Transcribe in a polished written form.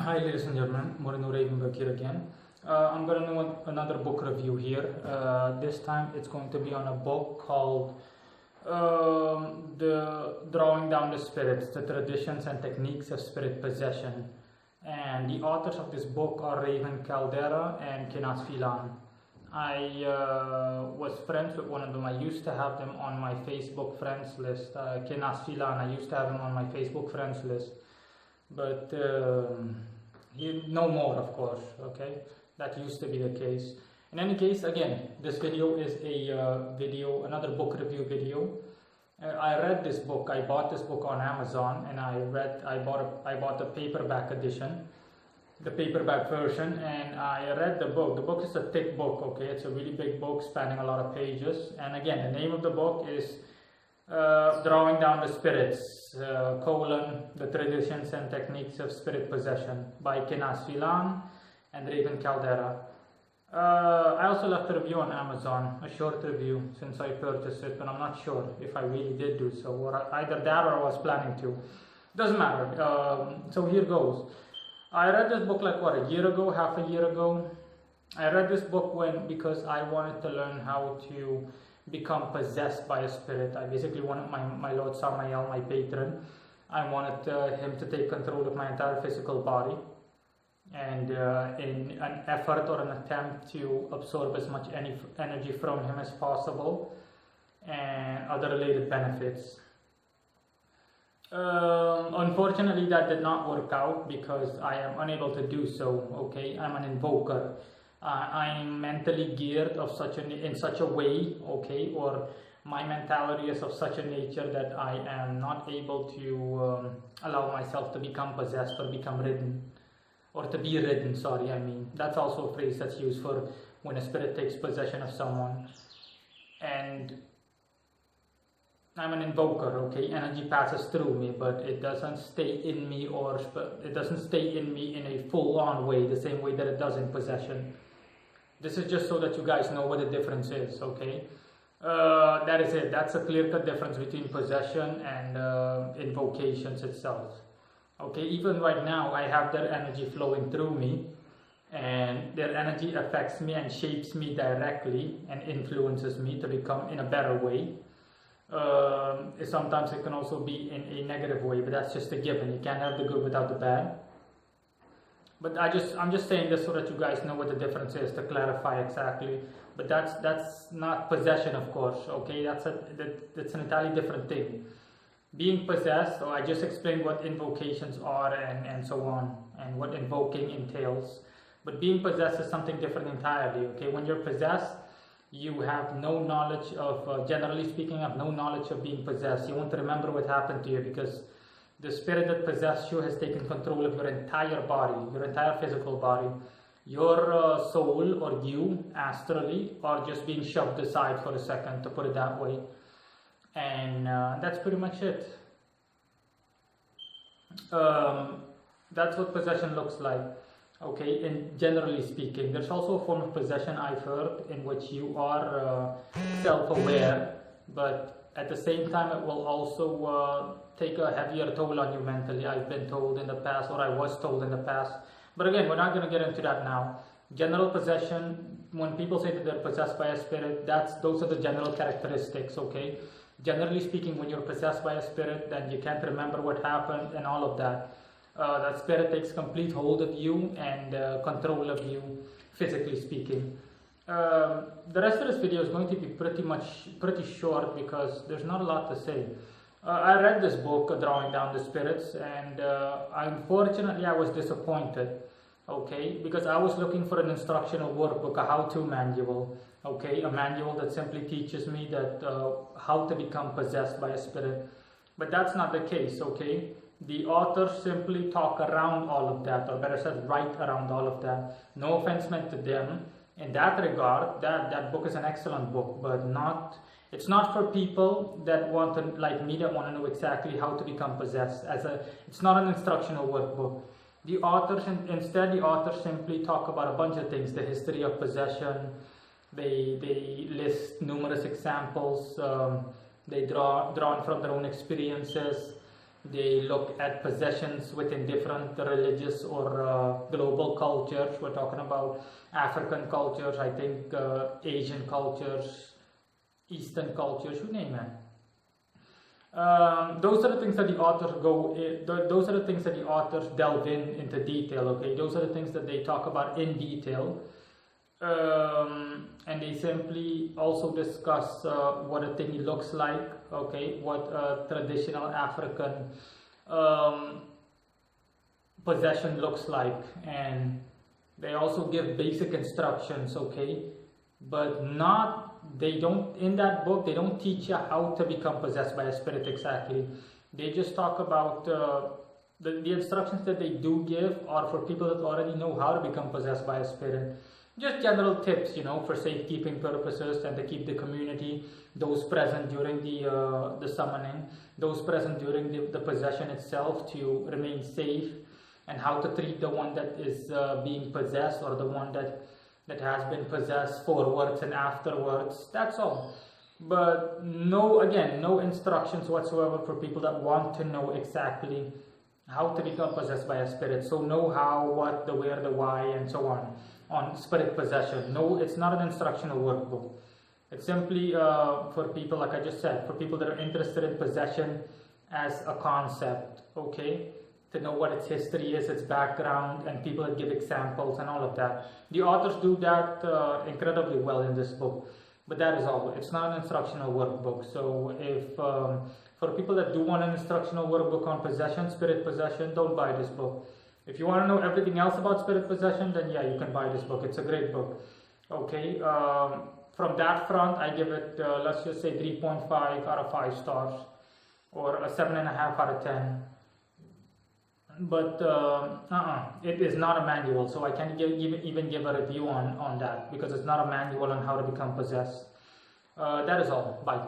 Hi, ladies and gentlemen. Moreno Ravenberg here again. I'm going to do another book review here. This time it's going to be on a book called The Drawing Down the Spirits, The Traditions and Techniques of Spirit Possession. And the authors of this book are Raven Caldera and Kenas Filan. I was friends with one of them. I used to have them on my Facebook friends list. Kenas Filan, I used to have him on my Facebook friends list. But no more, of course. Okay, that used to be the case. In any case, again, this video is another book review video. I read this book. I bought this book on Amazon, and I bought the paperback edition, the paperback version, and I read the book. The book is a thick book. Okay, it's a really big book spanning a lot of pages. And again, the name of the book is Drawing Down the Spirits, The Traditions and Techniques of Spirit Possession by Kenas Filan and Raven Caldera. I also left a review on Amazon, a short review, since I purchased it, but I'm not sure if I really did do so, or either that or I was planning to. Doesn't matter. So here goes. I read this book like a year ago, half a year ago. I read this book because I wanted to learn how to become possessed by a spirit. I basically wanted my Lord Samael, my patron, I wanted him to take control of my entire physical body, and in an effort or an attempt to absorb as much energy from him as possible and other related benefits. Unfortunately, that did not work out because I am unable to do so. Okay, I'm an invoker. I'm mentally geared in such a way, okay, or my mentality is of such a nature that I am not able to allow myself to become possessed or become ridden, or to be ridden, sorry, I mean. That's also a phrase that's used for when a spirit takes possession of someone. And I'm an invoker, okay, energy passes through me, but it doesn't stay in me, or it doesn't stay in me in a full-on way, the same way that it does in possession. This is just so that you guys know what the difference is, okay? That is it. That's a clear-cut difference between possession and invocations itself. Okay, even right now, I have their energy flowing through me, and their energy affects me and shapes me directly and influences me to become in a better way. Sometimes it can also be in a negative way, but that's just a given. You can't have the good without the bad. But I'm just saying this so that you guys know what the difference is, to clarify exactly. But that's not possession, of course. Okay, that's an entirely different thing. Being possessed, so I just explained what invocations are and so on, and what invoking entails. But being possessed is something different entirely. Okay, when you're possessed, you have no knowledge of, generally speaking, have no knowledge of being possessed. You won't remember what happened to you because the spirit that possessed you has taken control of your entire body, your entire physical body. Your soul, or you, astrally, are just being shoved aside for a second, to put it that way. And that's pretty much it. That's what possession looks like. Okay, and generally speaking, there's also a form of possession I've heard in which you are self-aware, but at the same time it will also take a heavier toll on you mentally. I've been told in the past, or I was told in the past. But again, we're not going to get into that now. General possession, when people say that they're possessed by a spirit, those are the general characteristics, okay? Generally speaking, when you're possessed by a spirit, then you can't remember what happened and all of that. That spirit takes complete hold of you and control of you, physically speaking. The rest of this video is going to be pretty short because there's not a lot to say. I read this book, Drawing Down the Spirits, and unfortunately I was disappointed, okay, because I was looking for an instructional workbook, a how-to manual, okay, a manual that simply teaches me that how to become possessed by a spirit. But that's not the case, okay. The authors simply talk around all of that, or better said, write around all of that. No offense meant to them. In that regard, that book is an excellent book, but it's not for people that want to, like me, that want to know exactly how to become possessed. It's not an instructional workbook. The authors simply talk about a bunch of things: the history of possession. They list numerous examples. They draw from their own experiences. They look at possessions within different religious or global cultures. We're talking about African cultures, I think Asian cultures, Eastern cultures, you name it. Those are the things that the authors those are the things that the authors delve into detail. Okay, those are the things that they talk about in detail, and they simply also discuss what a thingy looks like. Okay, what a traditional African possession looks like, and they also give basic instructions. Okay, but not they don't in that book they don't teach you how to become possessed by a spirit exactly. They just talk about the instructions that they do give are for people that already know how to become possessed by a spirit. Just general tips, you know, for safekeeping purposes and to keep the community, those present during the summoning, those present during the possession itself, to remain safe, and how to treat the one that is being possessed, or the one that has been possessed forwards and afterwards. That's all. But no instructions whatsoever for people that want to know exactly how to become possessed by a spirit. So know how, what, the where, the why, and so on spirit possession. No, it's not an instructional workbook. It's simply for people, like I just said, for people that are interested in possession as a concept, okay? To know what its history is, its background, and people that give examples and all of that. The authors do that incredibly well in this book, but that is all. It's not an instructional workbook. So if for people that do want an instructional workbook on possession, spirit possession, don't buy this book. If you want to know everything else about spirit possession, then yeah, you can buy this book. It's a great book. Okay, from that front, I give it, let's just say 3.5 out of 5 stars, or a 7.5 out of 10. But it is not a manual, so I can't even give a review on that, because it's not a manual on how to become possessed. That is all. Bye.